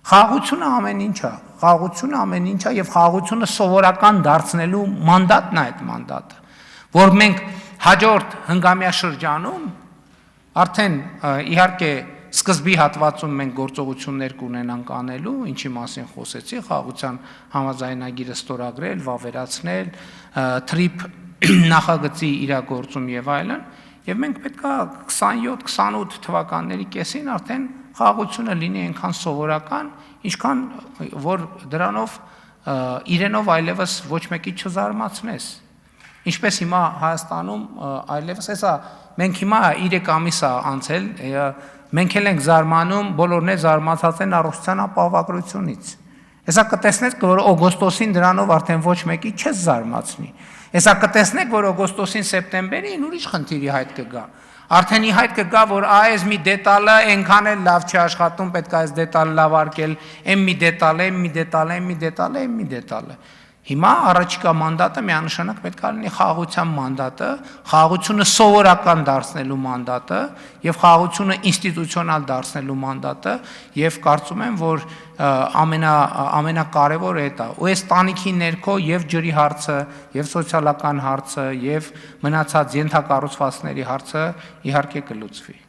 Խաղաղությունը ամեն ինչ է, խաղաղությունը ամեն ինչ է եւ խաղաղությունը սովորական դարձնելու մանդատն է այդ մանդատը, որ մենք հաջորդ հնգամյա շրջանում արդեն իհարկե սկզբի հատվածում մենք գործողություններ կունենանք անելու, ինչի մասին խոսեցի, խաղաղության համաձայնագիրը ստորագրել, վավերացնել, թրիփ նախագծի իրագործում եւ այլն, եւ մենք պետք է 27-28 թվականների կեսին արդեն խաղաղությունը լինի այնքան սովորական, ինչքան որ դրանով իրենով այլևս ոչ մեկի չզարմացնես։ Ինչպես հիմա Հայաստանում այլևս հեսա մենք հիմա 3 ամիս է անցել, մենք էլ ենք զարմանում, բոլորն էլ զարմացած են առողջության ապահովագրությունից։ Հեսա կտեսնեք, որ օգոստոսին դրանով արդեն ոչ մեկի չես զարմացնի։ Հեսա կտեսնեք, որ օգոստոսին սեպտեմբերին ուրիշ խնդիրի հայտ կգա։ Արդեն ի հայտ կգա, որ այս մի դետալը այնքան էլ լավ չի աշխատում, պետք է այս դետալը լավ արկել, այն մի դետալը, այն մի դետալը, այն մի դետալը, այն մի դետալը։ Հիմա առաջիկա մանդատը միանշանակ պետք է լինի խաղաղության մանդատը, խաղաղությունը սովորական դարձնելու մանդատը եւ խաղաղությունը ինստիտուցիոնալ դարձնելու մանդատը եւ կարծում եմ, որ ամենակարևորը դա է։ Ու այս տանիքի ներքո եւ ջրի հարցը, եւ սոցիալական հարցը, եւ մնացած ենթակառուցվածքների հարցը իհարկե կլուծվի։